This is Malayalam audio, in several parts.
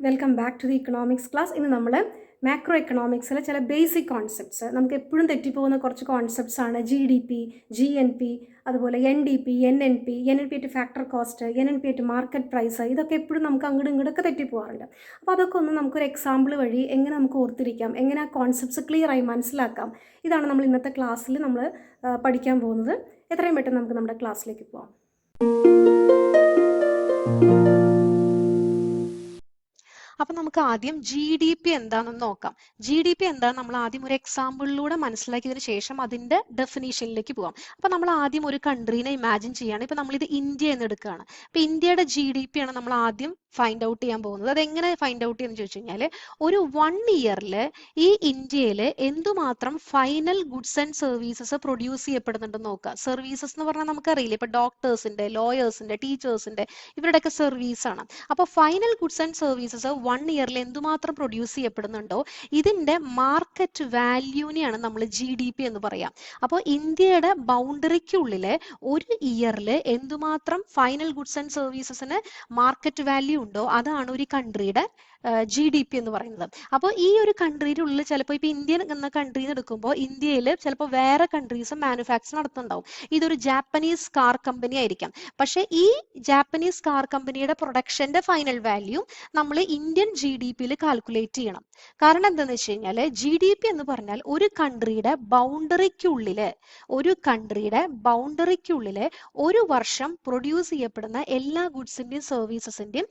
Welcome back to the economics class. ഇന്ന് നമ്മൾ മാക്രോ എക്കണോമിക്സിലെ ചില ബേസിക് കോൺസെപ്റ്റ്സ്, നമുക്ക് എപ്പോഴും തെറ്റിപ്പോകുന്ന കുറച്ച് കോൺസെപ്റ്റ്സ് ആണ് GDP, GNP, അതുപോലെ NDP, NNP to factor cost, NNP to market price. ഇതൊക്കെ എപ്പോഴും നമുക്ക് അങ്ങോട്ടും ഇങ്ങോട്ടൊക്കെ തെറ്റിപ്പോകാറുണ്ട്. അപ്പോൾ അതൊക്കെ ഒന്ന് നമുക്കൊരു എക്സാമ്പിൾ വഴി എങ്ങനെ നമുക്ക് ഓർത്തിരിക്കാം, എങ്ങനെ ആ കോൺസെപ്റ്റ്സ് ക്ലിയർ ആയി മനസ്സിലാക്കാം, ഇതാണ് നമ്മൾ ഇന്നത്തെ ക്ലാസ്സിൽ നമ്മൾ പഠിക്കാൻ പോകുന്നത്. എത്രയും പെട്ടെന്ന് നമുക്ക് നമ്മുടെ ക്ലാസ്സിലേക്ക് പോകാം. അപ്പൊ നമുക്ക് ആദ്യം GDP എന്താണെന്ന് നോക്കാം. GDP എന്താണ് നമ്മൾ ആദ്യം ഒരു എക്സാമ്പിളിലൂടെ മനസ്സിലാക്കിയതിനു ശേഷം അതിന്റെ ഡെഫിനേഷനിലേക്ക് പോകാം. അപ്പൊ നമ്മൾ ആദ്യം ഒരു കൺട്രീനെ ഇമാജിൻ ചെയ്യാണ്. ഇപ്പൊ നമ്മൾ ഇത് ഇന്ത്യ എന്ന് എടുക്കുകയാണ്. അപ്പൊ ഇന്ത്യയുടെ GDP ആണ് നമ്മൾ ആദ്യം ഫൈൻഡ് ഔട്ട് ചെയ്യാൻ പോകുന്നത്. അതെങ്ങനെ ഫൈൻഡ് ഔട്ട് ചെയ്യുന്നത് ചോദിച്ചു കഴിഞ്ഞാൽ, ഒരു 1 ഇയറിൽ ഈ ഇന്ത്യയിൽ എന്തുമാത്രം final goods and services produce ചെയ്യപ്പെടുന്നുണ്ടെന്ന് നോക്കുക. സർവീസസ് എന്ന് പറഞ്ഞാൽ നമുക്കറിയില്ല, ഇപ്പൊ ഡോക്ടേഴ്സിന്റെ, ലോയേഴ്സിന്റെ, ടീച്ചേഴ്സിന്റെ, ഇവരുടെയൊക്കെ സർവീസ് ആണ്. അപ്പൊ ഫൈനൽ ഗുഡ്സ് ആൻഡ് സർവീസസ് 1 ഇയറിൽ എന്തുമാത്രം പ്രൊഡ്യൂസ് ചെയ്യപ്പെടുന്നുണ്ടോ ഇതിന്റെ മാർക്കറ്റ് വാല്യൂനെയാണ് നമ്മൾ GDP എന്ന് പറയാം. അപ്പോൾ ഇന്ത്യയുടെ ബൗണ്ടറിക്കുള്ളിലെ ഒരു ഇയറിൽ എന്തുമാത്രം ഫൈനൽ ഗുഡ്സ് ആൻഡ് സർവീസസിന് മാർക്കറ്റ് വാല്യൂ ഉണ്ടോ അതാണ് ഒരു കൺട്രിയുടെ GDP എന്ന് പറയുന്നത്. അപ്പോൾ ഈ ഒരു കൺട്രിയുടെ ഉള്ളിൽ ചിലപ്പോൾ ഇപ്പൊ ഇന്ത്യ എന്ന കൺട്രിന്ന് എടുക്കുമ്പോൾ ഇന്ത്യയിൽ ചിലപ്പോൾ വേറെ കൺട്രീസ് മാനുഫാക്ചർ നടത്തുന്നുണ്ടാവും. ഇതൊരു ജാപ്പനീസ് കാർ കമ്പനി ആയിരിക്കാം. പക്ഷെ ഈ ജാപ്പനീസ് കാർ കമ്പനിയുടെ പ്രൊഡക്ഷന്റെ ഫൈനൽ വാല്യൂ നമ്മൾ ഇന്ത്യൻ GDP-യിൽ കാൽക്കുലേറ്റ് ചെയ്യണം. കാരണം എന്താണെന്ന് വെച്ച് കഴിഞ്ഞാൽ GDP എന്ന് പറഞ്ഞാൽ ഒരു കൺട്രിയുടെ ബൗണ്ടറിക്കുള്ളിലെ ഒരു വർഷം പ്രൊഡ്യൂസ് ചെയ്യപ്പെടുന്ന എല്ലാ ഗുഡ്സിന്റെയും സർവീസസിന്റെയും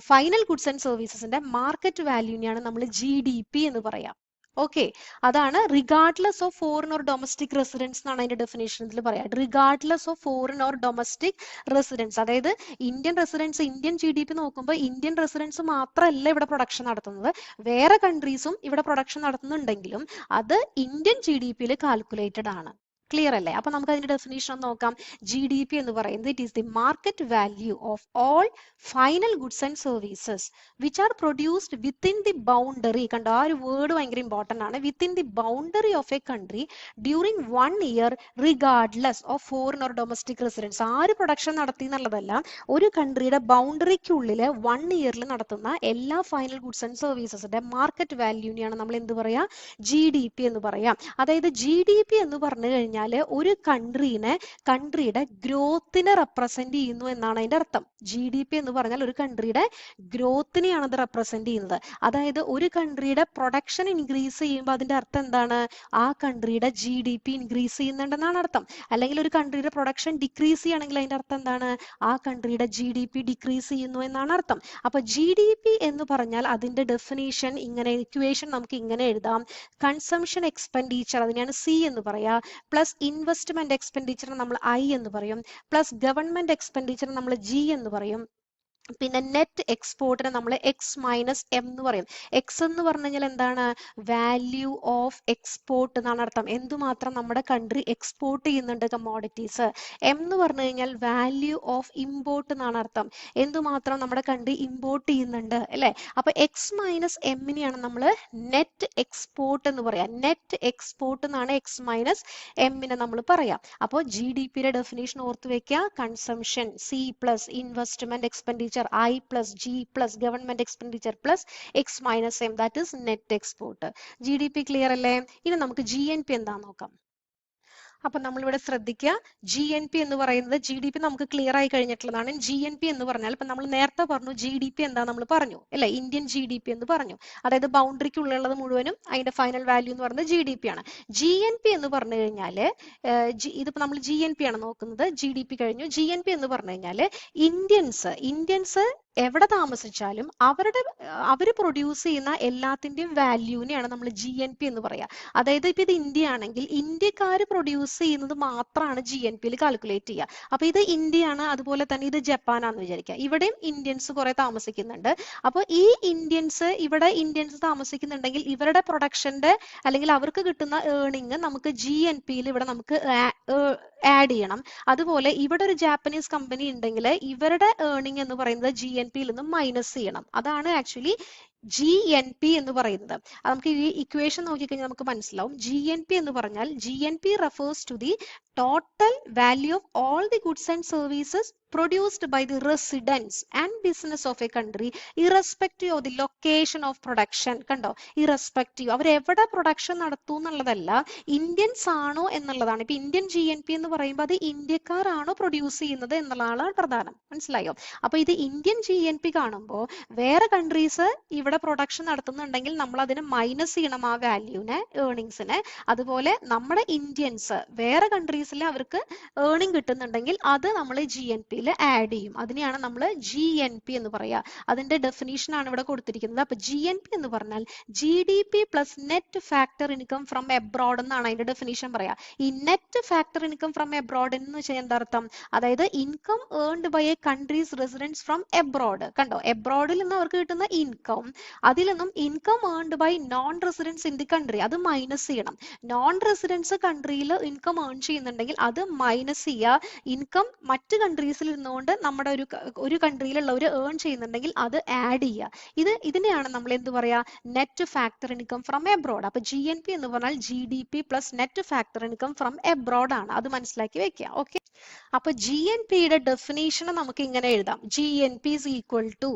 ഫൈനൽ ഗുഡ്സ് ആൻഡ് സർവീസസിന്റെ മാർക്കറ്റ് വാല്യൂനെയാണ് നമ്മൾ GDP എന്ന് പറയാം. ഓക്കെ, അതാണ് regardless of foreign or domestic residence എന്നാണ് അതിന്റെ ഡെഫിനേഷനിൽ പറയാം. Regardless of foreign or domestic residence, അതായത് ഇന്ത്യൻ റെസിഡൻസ്, ഇന്ത്യൻ GDP നോക്കുമ്പോൾ ഇന്ത്യൻ റെസിഡൻസ് മാത്രമല്ല ഇവിടെ പ്രൊഡക്ഷൻ നടത്തുന്നത്, വേറെ കൺട്രീസും ഇവിടെ പ്രൊഡക്ഷൻ നടത്തുന്നുണ്ടെങ്കിലും അത് ഇന്ത്യൻ GDP-യിൽ കാൽക്കുലേറ്റഡ് ആണ്. ക്ലിയർ അല്ലേ? അപ്പൊ നമുക്ക് അതിന്റെ ഡെഫിനേഷൻ ഒന്ന് നോക്കാം. GDP എന്ന് പറയുന്നത് it is the market value of all final goods and services which are produced within the boundary. കണ്ടോ, ആ ഒരു വേർഡ് ഭയങ്കര ഇമ്പോർട്ടന്റ് ആണ്. Within the boundary of a country during 1 year regardless of foreign or domestic residence. ആര് പ്രൊഡക്ഷൻ നടത്തി എന്നുള്ളതല്ല, ഒരു കൺട്രിയുടെ ബൗണ്ടറിക്കുള്ളിൽ 1 ഇയറിൽ നടത്തുന്ന എല്ലാ ഫൈനൽ ഗുഡ്സ് ആൻഡ് സർവീസസിന്റെ മാർക്കറ്റ് വാല്യൂനെയാണ് നമ്മൾ എന്ത് പറയാ, GDP എന്ന് പറയാം. അതായത് GDP എന്ന് പറഞ്ഞു കഴിഞ്ഞാൽ ഒരു കൺട്രിയുടെ ഗ്രോത്തിനെ റെപ്രസെന്റ് ചെയ്യുന്നു എന്നാണ് അതിന്റെ അർത്ഥം. GDP എന്ന് പറഞ്ഞാൽ ഒരു കൺട്രിയുടെ ഗ്രോത്തിനെയാണ് അത് റെപ്രസെന്റ് ചെയ്യുന്നത്. അതായത് ഒരു കൺട്രിയുടെ പ്രൊഡക്ഷൻ ഇൻക്രീസ് ചെയ്യുമ്പോൾ അതിന്റെ അർത്ഥം എന്താണ്, ആ കൺട്രിയുടെ GDP ഇൻക്രീസ് ചെയ്യുന്നുണ്ടെന്നാണ് അർത്ഥം. അല്ലെങ്കിൽ ഒരു കൺട്രിയുടെ പ്രൊഡക്ഷൻ ഡിക്രീസ് ചെയ്യണമെങ്കിൽ അതിന്റെ അർത്ഥം എന്താണ്, ആ കൺട്രിയുടെ GDP ഡിക്രീസ് ചെയ്യുന്നു എന്നാണ് അർത്ഥം. അപ്പൊ GDP എന്ന് പറഞ്ഞാൽ അതിന്റെ ഡെഫിനേഷൻ ഇങ്ങനെ, ഇക്വേഷൻ നമുക്ക് ഇങ്ങനെ എഴുതാം. കൺസംഷൻ എക്സ്പെൻഡിച്ചർ, അതിനെയാണ് C എന്ന് പറയാ, പ്ലസ് ഇൻവെസ്റ്റ്മെന്റ് എക്സ്പെൻഡിച്ചർ നമ്മൾ I എന്ന് പറയും, പ്ലസ് ഗവൺമെന്റ് എക്സ്പെൻഡിച്ചർ നമ്മൾ G എന്ന് പറയും, പിന്നെ നെറ്റ് എക്സ്പോർട്ടിനെ നമ്മൾ X മൈനസ് M എന്ന് പറയും. X എന്ന് പറഞ്ഞു കഴിഞ്ഞാൽ എന്താണ്, വാല്യൂ ഓഫ് എക്സ്പോർട്ട് എന്നാണ് അർത്ഥം. എന്തുമാത്രം നമ്മുടെ കൺട്രി എക്സ്പോർട്ട് ചെയ്യുന്നുണ്ട് കമ്മോഡിറ്റീസ്. M എന്ന് പറഞ്ഞു കഴിഞ്ഞാൽ വാല്യൂ ഓഫ് ഇമ്പോർട്ട് എന്നാണ് അർത്ഥം. എന്തുമാത്രം നമ്മുടെ കൺട്രി ഇമ്പോർട്ട് ചെയ്യുന്നുണ്ട് അല്ലെ. അപ്പൊ X മൈനസ് എമ്മിനെയാണ് നമ്മൾ നെറ്റ് എക്സ്പോർട്ട് എന്ന് പറയാം. നെറ്റ് എക്സ്പോർട്ട് എന്നാണ് X മൈനസ് എമ്മിനെ നമ്മൾ പറയാം. അപ്പോൾ GDP-യുടെ ഡെഫിനേഷൻ ഓർത്ത് വെക്കുക. Consumption C plus investment expenditure I plus G plus government expenditure plus X minus M, that is net export. GDP clear അല്ലേ? ഇനി നമുക്ക് GNP എന്താന്ന് നോക്കാം. അപ്പൊ നമ്മളിവിടെ ശ്രദ്ധിക്കുക, GNP എന്ന് പറയുന്നത്, GDP നമുക്ക് ക്ലിയർ ആയി കഴിഞ്ഞിട്ടുള്ളതാണ്. GNP എന്ന് പറഞ്ഞാൽ ഇപ്പൊ നമ്മൾ നേരത്തെ പറഞ്ഞു GDP എന്താ നമ്മൾ പറഞ്ഞു അല്ലെ, ഇന്ത്യൻ GDP എന്ന് പറഞ്ഞു. അതായത് ബൗണ്ടറിക്കുള്ളത് മുഴുവനും അതിന്റെ ഫൈനൽ വാല്യൂ എന്ന് പറയുന്നത് GDP ആണ്. GNP എന്ന് പറഞ്ഞു കഴിഞ്ഞാല് ഇതിപ്പോ നമ്മൾ GNP ആണ് നോക്കുന്നത്, GDP കഴിഞ്ഞു. GNP എന്ന് പറഞ്ഞു കഴിഞ്ഞാല് ഇന്ത്യൻസ് എവിടെ താമസിച്ചാലും അവര് പ്രൊഡ്യൂസ് ചെയ്യുന്ന എല്ലാത്തിന്റെയും വാല്യൂനെയാണ് നമ്മൾ GNP എന്ന് പറയാ. അതായത് ഇപ്പൊ ഇത് ഇന്ത്യ ആണെങ്കിൽ ഇന്ത്യക്കാര് പ്രൊഡ്യൂസ് ചെയ്യുന്നത് മാത്രമാണ് GNP-യിൽ കാൽക്കുലേറ്റ് ചെയ്യുക. അപ്പൊ ഇത് ഇന്ത്യയാണ്, അതുപോലെ തന്നെ ഇത് ജപ്പാനാന്ന് വിചാരിക്കുക. ഇവിടെയും ഇന്ത്യൻസ് കുറെ താമസിക്കുന്നുണ്ട്. അപ്പൊ ഈ ഇന്ത്യൻസ് താമസിക്കുന്നുണ്ടെങ്കിൽ ഇവരുടെ പ്രൊഡക്ഷന്റെ അല്ലെങ്കിൽ അവർക്ക് കിട്ടുന്ന ഏർണിംഗ് നമുക്ക് GNP-യിൽ ഇവിടെ നമുക്ക് ആഡ് ചെയ്യണം. അതുപോലെ ഇവിടെ ഒരു ജാപ്പനീസ് കമ്പനി ഉണ്ടെങ്കിൽ ഇവരുടെ ഏർണിംഗ് എന്ന് പറയുന്നത് GNP-യിൽ നിന്ന് മൈനസ് ചെയ്യണം. അതാണ് ആക്ച്വലി GNP എന്ന് പറയുന്നത്. നമുക്ക് ഈ ഇക്വേഷൻ നോക്കിക്കഴിഞ്ഞാൽ നമുക്ക് മനസ്സിലാവും. GNP എന്ന് പറഞ്ഞാൽ GNP refers to the total value of all the goods and services produced by the residents and business of a country irrespective of the location of production. കണ്ടോ, irrespective, അവർ എവിടെ പ്രൊഡക്ഷൻ നടത്തൂ എന്നുള്ളതല്ല, ഇന്ത്യൻസ് ആണോ എന്നുള്ളതാണ്. ഇപ്പൊ ഇന്ത്യൻ GNP എന്ന് പറയുമ്പോൾ അത് ഇന്ത്യക്കാരാണോ പ്രൊഡ്യൂസ് ചെയ്യുന്നത് എന്നുള്ളതാണ് പ്രധാനം. മനസ്സിലായോ? അപ്പൊ ഇത് ഇന്ത്യൻ GNP കാണുമ്പോൾ വേറെ കൺട്രീസ് ഇവിടെ പ്രൊഡക്ഷൻ നടത്തുന്നുണ്ടെങ്കിൽ നമ്മൾ അതിന് മൈനസ് ചെയ്യണം ആ വാല്യൂനെ, ഏർണിങ്സിനെ. അതുപോലെ നമ്മുടെ ഇന്ത്യൻസ് വേറെ കൺട്രീസിൽ അവർക്ക് ഏർണിംഗ് കിട്ടുന്നുണ്ടെങ്കിൽ അത് നമ്മൾ GNPയിൽ ആഡ് ചെയ്യും. അതിനെയാണ് നമ്മൾ GNP എന്ന് പറയുക. അതിന്റെ ഡെഫിനേഷൻ ആണ് ഇവിടെ കൊടുത്തിരിക്കുന്നത്. അപ്പൊ GNP എന്ന് പറഞ്ഞാൽ GDP plus net factor income from abroad എന്നാണ് അതിന്റെ ഡെഫിനേഷൻ പറയാ. ഈ net factor income from abroad എന്ന് വെച്ചാൽ എന്താ അർത്ഥം? അതായത് income earned by a countries residence from abroad. കണ്ടോ, എബ്രോഡിൽ നിന്ന് അവർക്ക് കിട്ടുന്ന ഇൻകം, അതിൽ നിന്നും income earned by non residence in the country അത് മൈനസ് ചെയ്യണം. നോൺ റെസിഡൻസ് കൺട്രിയിൽ ഇൻകം ഏൺ ചെയ്യുന്നുണ്ടെങ്കിൽ അത് മൈനസ് ചെയ്യുക. ഇൻകം മറ്റ് കൺട്രീസിൽ ഇരുന്നുകൊണ്ട് നമ്മുടെ ഒരു കൺട്രിയിലുള്ളവർ ഏൺ ചെയ്യുന്നുണ്ടെങ്കിൽ അത് ആഡ് ചെയ്യുക. ഇതിനെയാണ് നമ്മൾ എന്ത് പറയാ? Net factor income from abroad. അപ്പൊ GNP എന്ന് പറഞ്ഞാൽ GDP plus net factor income from abroad ആണ്. അത് മനസ്സിലാക്കി വെക്കുക. ഓക്കെ, അപ്പൊ GNPയുടെ ഡെഫിനേഷൻ നമുക്ക് ഇങ്ങനെ എഴുതാം. GNP is equal to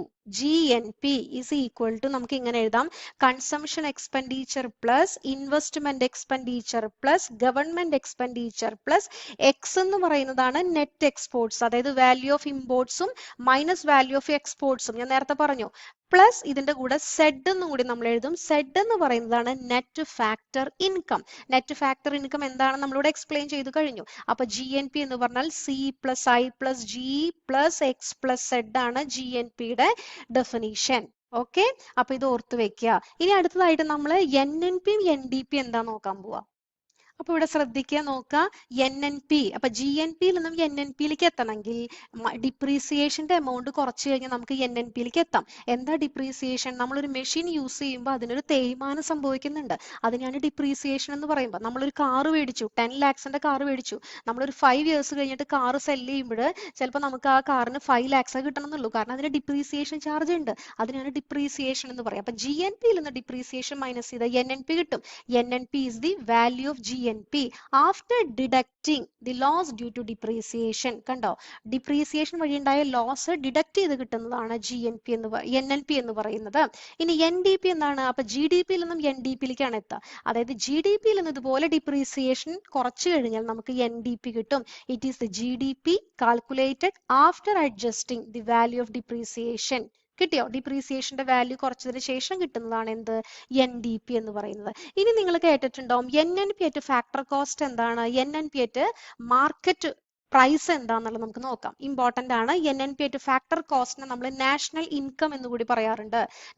നമുക്ക് ഇങ്ങനെ എഴുതാം: consumption expenditure plus investment expenditure plus government expenditure plus X എന്ന് പറയുന്നതാണ് നെറ്റ് എക്സ്പോർട്സ്, അതായത് വാല്യൂ ഓഫ് ഇമ്പോർട്ട്സും മൈനസ് വാല്യൂ ഓഫ് എക്സ്പോർട്സും. ഞാൻ നേരത്തെ പറഞ്ഞു. പ്ലസ് ഇതിന്റെ കൂടെ സെഡ് എന്നും കൂടി നമ്മൾ എഴുതും. സെഡ് എന്ന് പറയുന്നതാണ് net factor income. Net factor income എന്താണെന്ന് നമ്മളിവിടെ എക്സ്പ്ലെയിൻ ചെയ്തു കഴിഞ്ഞു. അപ്പൊ GNP എന്ന് പറഞ്ഞാൽ C plus I plus G plus X plus Z ആണ് GNPയുടെ ഡെഫിനീഷൻ. ഓക്കെ, അപ്പൊ ഇത് ഓർത്ത് വെക്കുക. ഇനി അടുത്തതായിട്ട് നമ്മൾ NNP NDP എന്താ നോക്കാൻ പോവാ. അപ്പൊ ഇവിടെ ശ്രദ്ധിക്കുക, നോക്കുക. NNP, അപ്പൊ GNPയിൽ നിന്നും NNPയിലേക്ക് എത്തണമെങ്കിൽ ഡിപ്രീസിയേഷന്റെ എമൗണ്ട് കുറച്ച് കഴിഞ്ഞാൽ നമുക്ക് NNPയിലേക്ക് എത്താം. എന്താ ഡിപ്രീസിയേഷൻ? നമ്മളൊരു മെഷീൻ യൂസ് ചെയ്യുമ്പോൾ അതിനൊരു തേയ്മാനം സംഭവിക്കുന്നുണ്ട്. അതിനാണ് ഡിപ്രീസിയേഷൻ എന്ന് പറയുമ്പോൾ. നമ്മളൊരു കാറ് മേടിച്ചു, 10 lakhsന്റെ കാറ് മേടിച്ചു. നമ്മളൊരു 5 years കഴിഞ്ഞിട്ട് കാറ് സെല് ചെയ്യുമ്പോൾ ചിലപ്പോൾ നമുക്ക് ആ കാറിന് 5 lakhs കിട്ടണമെന്നുള്ളൂ. കാരണം അതിന് ഡിപ്രീസിയേഷൻ ചാർജ് ഉണ്ട്. അതിനാണ് ഡിപ്രീസിയേഷൻ എന്ന് പറയുക. അപ്പൊ GNPയിൽ നിന്ന് ഡിപ്രീസിയേഷൻ മൈനസ് ചെയ്ത NNP കിട്ടും. NNP is the value of GNP after deducting the loss due to depreciation. കണ്ടോ, ഡിപ്രീസിയേഷൻ വഴി ഉണ്ടായ ലോസ് ഡിഡക്ട് ചെയ്ത് കിട്ടുന്നതാണ് NNP എന്ന് പറയുന്നത്. ഇനി NDP എന്താണ്? അപ്പൊ GDPയിൽ നിന്നും NDPയിലേക്കാണ് എത്തുക. അതായത് GDPയിൽ നിന്ന് ഇതുപോലെ ഡിപ്രീസിയേഷൻ കുറച്ചു കഴിഞ്ഞാൽ നമുക്ക് NDP കിട്ടും. It is the GDP calculated after adjusting the value of depreciation. കിട്ടിയോ? ഡിപ്രീസിയേഷന്റെ വാല്യൂ കുറച്ചതിന് ശേഷം കിട്ടുന്നതാണ് എന്ത്? NDP എന്ന് പറയുന്നത്. ഇനി നിങ്ങൾ കേട്ടിട്ടുണ്ടാവും NNP ആയിട്ട് ഫാക്ടർ കോസ്റ്റ് എന്താണ്, NNP ആയിട്ട് മാർക്കറ്റ് പ്രൈസ് എന്താന്നുള്ളത് നമുക്ക് നോക്കാം. ഇമ്പോർട്ടന്റ് ആണ്. NNP ആയിട്ട് ഫാക്ടർ കോസ്റ്റിനെ നമ്മൾ നാഷണൽ ഇൻകം എന്ന് കൂടി പറയാറുണ്ട്.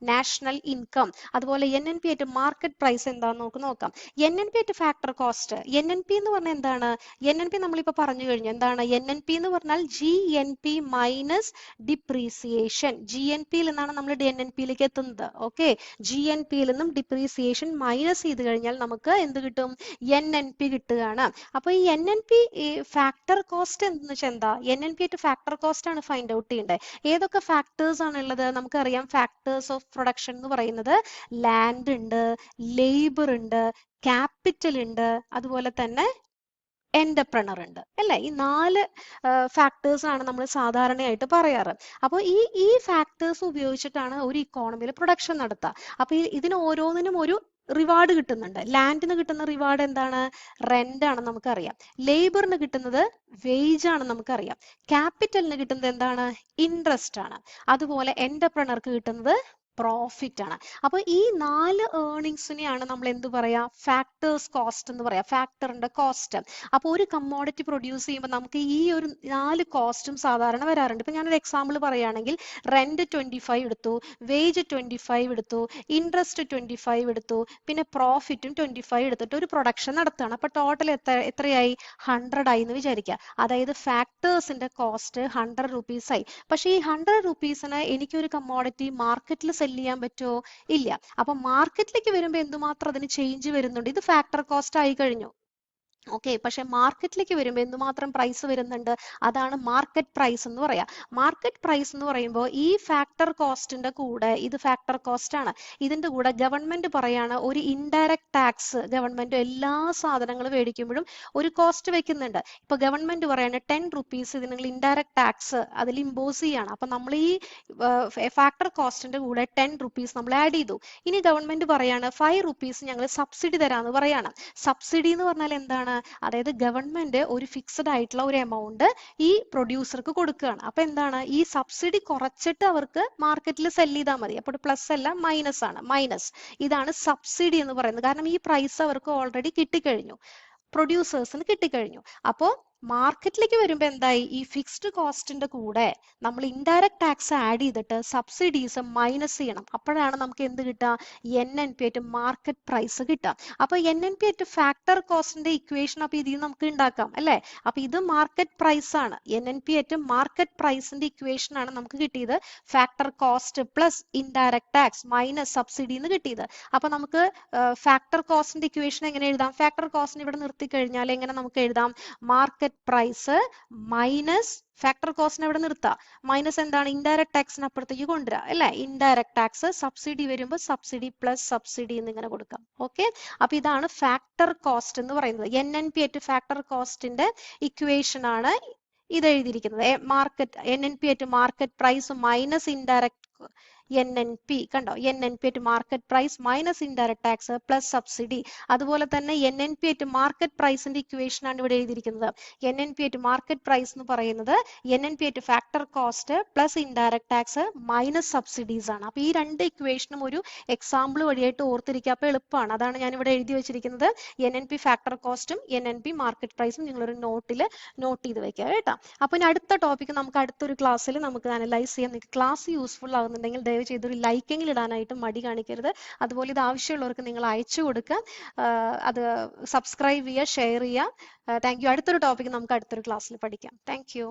National income. അതുപോലെ NNP ആയിട്ട് മാർക്കറ്റ് പ്രൈസ് എന്താന്ന് നമുക്ക് നോക്കാം. NNP ആയിട്ട് ഫാക്ടർ കോസ്റ്റ്, NNP എന്ന് പറഞ്ഞാൽ എന്താണ്? NNP നമ്മളിപ്പോ പറഞ്ഞു കഴിഞ്ഞു. എന്താണ് NNP എന്ന് പറഞ്ഞാൽ? GNP minus depreciation. GNPയിൽ നിന്നാണ് നമ്മൾ NNPയിലേക്ക് എത്തുന്നത്. ഓക്കെ, GNPയിൽ നിന്നും ഡിപ്രീസിയേഷൻ മൈനസ് ചെയ്ത് കഴിഞ്ഞാൽ നമുക്ക് എന്ത് കിട്ടും? NNP കിട്ടുകയാണ്. അപ്പൊ ഈ NNP ഫാക്ടർ കോസ്റ്റ് എന്ന് വെച്ചാൽ എന്താ? NNP ആയിട്ട് ഫാക്ടർ കോസ്റ്റ് ആണ് ഫൈൻഡ് ഔട്ട് ചെയ്യേണ്ടത്. ഏതൊക്കെ ഫാക്ടേഴ്സ് ആണ് ഉള്ളത്? നമുക്കറിയാം. ഫാക്ടേഴ്സ് ഓഫ് പ്രൊഡക്ഷൻ എന്ന് പറയുന്നത് ലാൻഡ് ഉണ്ട്, ലേബർ ഉണ്ട്, ക്യാപിറ്റൽ ഉണ്ട്, അതുപോലെ തന്നെ എന്റർപ്രണർ ഉണ്ട്, അല്ലെ? ഈ 4 ഫാക്ടേഴ്സ് ആണ് നമ്മൾ സാധാരണയായിട്ട് പറയാറ്. അപ്പോൾ ഈ ഫാക്ടേഴ്സ് ഉപയോഗിച്ചിട്ടാണ് ഒരു ഇക്കോണമിയിൽ പ്രൊഡക്ഷൻ നടത്തുക. അപ്പൊ ഇതിന് ഓരോന്നിനും ഒരു റിവാർഡ് കിട്ടുന്നുണ്ട്. ലാൻഡിന് കിട്ടുന്ന റിവാർഡ് എന്താണ്? റെന്റ് ആണ് നമുക്കറിയാം. ലേബറിന് കിട്ടുന്നത് വേജ് ആണ് നമുക്കറിയാം. ക്യാപിറ്റലിന് കിട്ടുന്നത് എന്താണ്? ഇൻട്രസ്റ്റ് ആണ്. അതുപോലെ എന്റർപ്രണർക്ക് കിട്ടുന്നത് പ്രോഫിറ്റ് ആണ്. അപ്പൊ ഈ 4 ഏർണിങ്സിനെയാണ് നമ്മൾ എന്ത് പറയാ? ഫാക്ടേഴ്സ് കോസ്റ്റ് എന്ന് പറയാം. ഫാക്ടറിന്റെ കോസ്റ്റ്. അപ്പൊ ഒരു കമ്മോഡിറ്റി പ്രൊഡ്യൂസ് ചെയ്യുമ്പോൾ നമുക്ക് ഈ ഒരു 4 കോസ്റ്റും സാധാരണ വരാറുണ്ട്. ഇപ്പൊ ഞാനൊരു എക്സാമ്പിൾ പറയുകയാണെങ്കിൽ റെന്റ് 25 എടുത്തു, വേജ് 25 എടുത്തു, ഇൻട്രസ്റ്റ് 25 എടുത്തു, പിന്നെ പ്രോഫിറ്റും 25 എടുത്തിട്ട് ഒരു പ്രൊഡക്ഷൻ നടത്തുകയാണ്. അപ്പൊ ടോട്ടൽ എത്രയായി? 100 ആയി എന്ന് വിചാരിക്കുക. അതായത് ഫാക്ടേഴ്സിന്റെ കോസ്റ്റ് 100 rupees ആയി. പക്ഷെ ഈ 100 rupeesന് എനിക്കൊരു കമ്മോഡിറ്റി മാർക്കറ്റിൽ ചെയ്യാൻ പറ്റുമോ? ഇല്ല. അപ്പൊ മാർക്കറ്റിലേക്ക് വരുമ്പോൾ എന്തുമാത്രം അതിന് ചേഞ്ച് വരുന്നുണ്ട്? ഇത് ഫാക്ടർ കോസ്റ്റ് ആയി കഴിഞ്ഞു. ഓക്കെ. പക്ഷെ മാർക്കറ്റിലേക്ക് വരുമ്പോൾ എന്തുമാത്രം പ്രൈസ് വരുന്നുണ്ട്, അതാണ് മാർക്കറ്റ് പ്രൈസ് എന്ന് പറയാം. മാർക്കറ്റ് പ്രൈസ് എന്ന് പറയുമ്പോൾ ഈ ഫാക്ടർ കോസ്റ്റിന്റെ കൂടെ, ഇത് ഫാക്ടർ കോസ്റ്റ് ആണ്, ഇതിന്റെ കൂടെ ഗവൺമെന്റ് പറയാണ് ഒരു ഇൻഡയറക്ട് ടാക്സ്, ഗവൺമെന്റ് എല്ലാ സാധനങ്ങളും മേടിക്കുമ്പോഴും ഒരു കോസ്റ്റ് വെക്കുന്നുണ്ട്. ഇപ്പൊ ഗവൺമെന്റ് പറയാണ് 10 റുപ്പീസ് ഇത് നിങ്ങൾ ഇൻഡയറക്ട് ടാക്സ് അതിൽ ഇമ്പോസ് ചെയ്യാണ്. അപ്പൊ നമ്മൾ ഈ ഫാക്ടർ കോസ്റ്റിന്റെ കൂടെ 10 റുപ്പീസ് നമ്മൾ ആഡ് ചെയ്തു. ഇനി ഗവൺമെന്റ് പറയാണ് 5 റുപ്പീസ് ഞങ്ങൾ സബ്സിഡി തരാന്ന് പറയാണ്. സബ്സിഡി എന്ന് പറഞ്ഞാൽ എന്താണ്, അതായത് ഗവൺമെന്റ് ഒരു ഫിക്സഡ് ആയിട്ടുള്ള ഒരു എമൗണ്ട് ഈ പ്രൊഡ്യൂസർക്ക് കൊടുക്കുകയാണ്. അപ്പൊ എന്താണ്, ഈ സബ്സിഡി കുറച്ചിട്ട് അവർക്ക് മാർക്കറ്റിൽ സെല് ചെയ്താൽ മതി. അപ്പോൾ പ്ലസ് അല്ല മൈനസ് ആണ്, മൈനസ്. ഇതാണ് സബ്സിഡി എന്ന് പറയുന്നത്. കാരണം ഈ പ്രൈസ് അവർക്ക് ഓൾറെഡി കിട്ടിക്കഴിഞ്ഞു, പ്രൊഡ്യൂസേഴ്സിന് കിട്ടിക്കഴിഞ്ഞു. അപ്പോൾ മാർക്കറ്റിലേക്ക് വരുമ്പോൾ എന്തായി, ഈ ഫിക്സ്ഡ് കോസ്റ്റിന്റെ കൂടെ നമ്മൾ ഇൻഡയറക്ട് ടാക്സ് ആഡ് ചെയ്തിട്ട് സബ്സിഡീസ് മൈനസ് ചെയ്യണം. അപ്പോഴാണ് നമുക്ക് എന്ത് കിട്ടുക, NNP ആയിട്ട് മാർക്കറ്റ് പ്രൈസ് കിട്ടുക. അപ്പൊ NNP ആയിട്ട് ഫാക്ടർ കോസ്റ്റിന്റെ ഇക്വേഷൻ അപ്പൊ ഇതിൽ നമുക്ക് ഉണ്ടാക്കാം അല്ലെ. അപ്പൊ ഇത് മാർക്കറ്റ് പ്രൈസ് ആണ്. NNP ആയിട്ട് മാർക്കറ്റ് പ്രൈസിന്റെ ഇക്വേഷൻ ആണ് നമുക്ക് കിട്ടിയത്. Factor cost plus indirect tax minus subsidy എന്ന് കിട്ടിയത്. അപ്പൊ നമുക്ക് ഫാക്ടർ കോസ്റ്റിന്റെ ഇക്വേഷൻ എങ്ങനെ എഴുതാം, ഫാക്ടർ കോസ്റ്റിന് ഇവിടെ നിർത്തി കഴിഞ്ഞാൽ എങ്ങനെ നമുക്ക് എഴുതാം, മാർക്കറ്റ് പ്രൈസ് മൈനസ് ഫാക്ടർ കോസ്റ്റിനെ ഇവിടെ നിർത്താം, മൈനസ് എന്താണ്, ഇൻഡയറക്ട് ടാക്സിന് അപ്പുറത്തേക്ക് കൊണ്ടുവരാം അല്ലെ. ഇൻഡയറക്ട് ടാക്സ് സബ്സിഡി വരുമ്പോൾ സബ്സിഡി പ്ലസ് സബ്സിഡി എന്ന് ഇങ്ങനെ കൊടുക്കാം. ഓക്കെ. അപ്പൊ ഇതാണ് ഫാക്ടർ കോസ്റ്റ് എന്ന് പറയുന്നത്. NNP ആയിട്ട് ഫാക്ടർ കോസ്റ്റിന്റെ ഇക്വേഷൻ ആണ് ഇത് എഴുതിയിരിക്കുന്നത്. മാർക്കറ്റ് NNP ആയിട്ട് market price minus indirect NNP കണ്ടോ, NNP ആയിട്ട് market price minus indirect tax plus subsidy. അതുപോലെ തന്നെ NNP ആയിട്ട് മാർക്കറ്റ് പ്രൈസിന്റെ ഇക്വേഷൻ ആണ് ഇവിടെ എഴുതിയിരിക്കുന്നത്. NNP ആയിട്ട് മാർക്കറ്റ് പ്രൈസ് എന്ന് പറയുന്നത് NNP ആയിട്ട് factor cost plus indirect tax minus subsidies ആണ്. അപ്പൊ ഈ രണ്ട് ഇക്വേഷനും ഒരു എക്സാമ്പിൾ വഴിയായിട്ട് ഓർത്തിരിക്കുക, അപ്പൊ എളുപ്പമാണ്. അതാണ് ഞാൻ ഇവിടെ എഴുതി വെച്ചിരിക്കുന്നത്. NNP ഫാക്ടർ കോസ്റ്റും NNP മാർക്കറ്റ് പ്രൈസും നിങ്ങളൊരു നോട്ടിൽ നോട്ട് ചെയ്ത് വെക്കുക കേട്ടോ. അപ്പൊ ഇനി അടുത്ത ടോപ്പിക് നമുക്ക് അടുത്തൊരു ക്ലാസ്സിൽ നമുക്ക് അനലൈസ് ചെയ്യാം. നിങ്ങൾക്ക് ക്ലാസ് യൂസ്ഫുൾ ആകുന്നുണ്ടെങ്കിൽ ദയവ് ചെയ്തൊരു ലൈക്കെങ്കിലും ഇടാനായിട്ട് മടി കാണിക്കരുത്. അതുപോലെ ഇത് ആവശ്യമുള്ളവർക്ക് നിങ്ങൾ അയച്ചു കൊടുക്കുക, അത് സബ്സ്ക്രൈബ് ചെയ്യുക, ഷെയർ ചെയ്യുക. Thank you. അടുത്തൊരു ടോപ്പിക് നമുക്ക് അടുത്തൊരു ക്ലാസ്സിൽ പഠിക്കാം. Thank you.